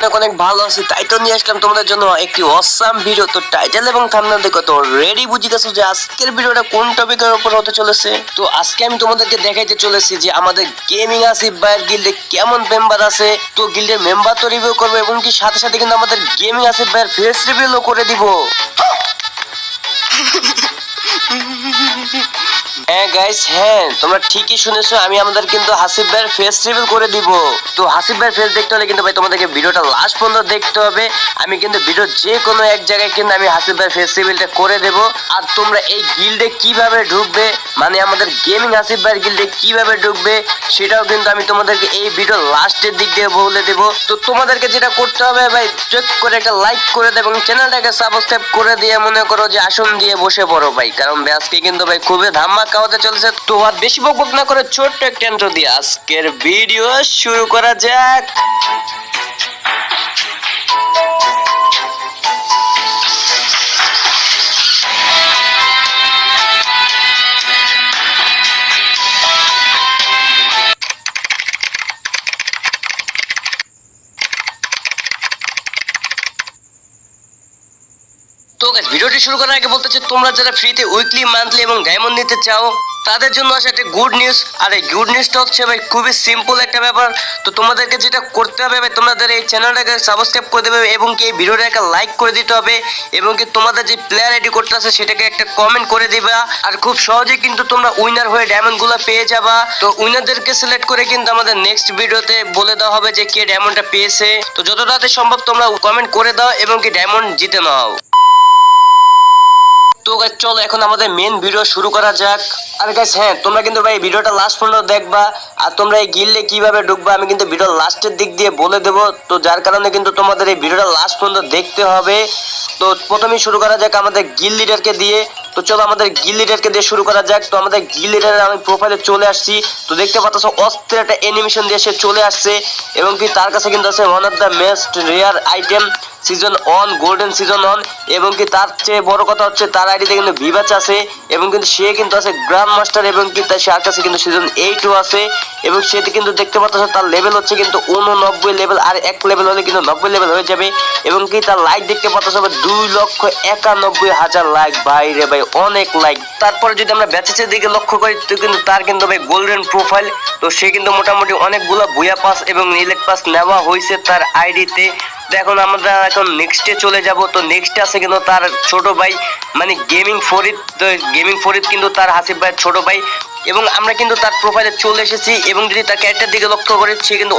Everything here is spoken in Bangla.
অনেক অনেক ভালো আছি, তাই তো নিয়ে আসলাম তোমাদের জন্য একটি অসাম ভিডিও। তো টাইটেল এবং থাম্বনেল দেখো তো রেডি বুঝে গেছো যে আজকের ভিডিওটা কোন টপিকের উপর হতে চলেছে। তো আজকে আমি তোমাদেরকে দেখাইতে চলেছি যে আমাদের গেমিং আসিফ ভাইয়ের গিল্ডে কেমন মেম্বার আছে। তো গিল্ডের মেম্বার তো রিভিউ করবো এবং কি সাথে সাথে কিন্তু আমাদের গেমিং আসিফ ভাইয়ের ফেস রিভিউও করে দিব। হ্যাঁ গাইস, হ্যাঁ তোমরা ঠিকই শুনেছো, আমি আমাদের কিন্তু হাসিফ ভাইয়ের ফেস রিভিল করে দিব। তো হাসিফ ভাইয়ের ফেস দেখতে হলে কিন্তু ভাই তোমাদেরকে ভিডিওটা লাস্ট পর্যন্ত দেখতে হবে। আমি কিন্তু ভিডিও যে কোনো এক জায়গায় কিন্তু আমি হাসিফ ভাইয়ের ফেস রিভিলটা করে দেব। আর তোমরা এই গিল্ডে কিভাবে ঢুকবে, মানে আমাদের গেমিং হাসিফ ভাইয়ের গিল্ডে কিভাবে ঢুকবে সেটাও কিন্তু আমি তোমাদেরকে এই ভিডিও লাস্টের দিক দিয়ে বলে দেব। তো তোমাদেরকে যেটা করতে হবে ভাই, চেক করে একটা লাইক করে দেবে এবং চ্যানেলটাকে সাবস্ক্রাইব করে দিয়ে মনে করো যে আসন দিয়ে বসে পড়ো ভাই, কারণ আজকে কিন্তু ভাই খুবই ধামাকা হতে চলেছে। তো আর বেশি বকবক না করে ছোট্ট একটা ইন্ট্রো দিয়ে আজকের ভিডিও শুরু করা যাক। তো গাইস, ভিডিওটি শুরু করার আগে বলতে চাই, তোমরা যারা ফ্রিতে উইকলি, মান্থলি এবং ডায়মন্ড নিতে চাও তাদের জন্য আছে একটা গুড নিউজ। আর এই গুড নিউজটা হচ্ছে ভাই খুবই সিম্পল একটা ব্যাপার। তো তোমাদেরকে যেটা করতে হবে ভাই, তোমাদের এই চ্যানেলটাকে সাবস্ক্রাইব করে দেবে এবং কি এই ভিডিওটাকে লাইক করে দিতে হবে এবং কি তোমাদের যে প্লেয়ার আইডি কোডটা আছে সেটাকে একটা কমেন্ট করে দিবা। আর খুব সহজেই কিন্তু তোমরা উইনার হয়ে ডায়মন্ডগুলো পেয়ে যাবা। তো উইনারদেরকে সিলেক্ট করে কিন্তু আমাদের নেক্সট ভিডিওতে বলে দেওয়া হবে যে কে ডায়মন্ডটা পেয়েছে। তো যত তাড়াতাড়ি সম্ভব তোমরা কমেন্ট করে দাও এবং কি ডায়মন্ড জিতে নাও। তো গাইস চলো এখন আমাদের মেন ভিডিও শুরু করা যাক। আর গাইস হ্যাঁ, তোমরা কিন্তু ভাই ভিডিওটা লাস্ট পর্যন্ত দেখবা। আর তোমরা এই গিল্ডে কিভাবে ঢুকবা আমি কিন্তু ভিডিও লাস্টের দিক দিয়ে বলে দেবো। তো যার কারণে কিন্তু তোমাদের এই ভিডিওটা লাস্ট পর্যন্ত দেখতে হবে। তো প্রথমেই শুরু করা যাক আমাদের গিল্ড লিডারকে দিয়ে। তো চলো আমাদের গিল্ড লিডারকে দিয়ে শুরু করা যাক। তো আমাদের গিল্ড লিডারের আমি প্রোফাইলে চলে আসছি। তো দেখতে পাচ্ছ অস্থির একটা অ্যানিমেশন দিয়ে সে চলে আসছে এবং কি তার কাছে কিন্তু আছে one of the most rare item season 1 golden season 1 এবং কি তার চেয়ে বড় কথা হচ্ছে তার আইডিতে কিন্তু ভিভাচ আছে এবং কিন্তু সে কিন্তু আছে গ্র্যান্ড মাস্টার এবং কি তার কাছে কিন্তু সিজন 8ও আছে এবং সেটি কিন্তু দেখতে পাচ্ছ তার লেভেল হচ্ছে কিন্তু 89 লেভেল। আর এক লেভেল হলে কিন্তু 90 লেভেল হয়ে যাবে এবং কি তার লাইক দেখতে পাচ্ছ 2,91,000 লাইক। ভাই রে ভাই, অনেক লাইক। তারপরে যদি আমরা ব্যাচেসের দিকে লক্ষ্য করি তো কিন্তু তার কিন্তু ভাই গোল্ডেন প্রোফাইল। তো সে কিন্তু মোটামুটি অনেকগুলো বুয়া পাস এবং ইলেক্ট পাস নেওয়া হয়েছে তার আইডিতে। এখন আমরা এখন নেক্সটে চলে যাব। তো নেক্সটে আছে কিন্তু তার ছোট ভাই, মানে গেমিং ফরিদ। তো গেমিং ফরিদ কিন্তু তার হাসিফ ভাইয়ের ছোট ভাই এবং আমরা কিন্তু তার প্রোফাইলে চলে এসেছি এবং যদি তার ক্যারেক্টার দিকে লক্ষ্য করি সে কিন্তু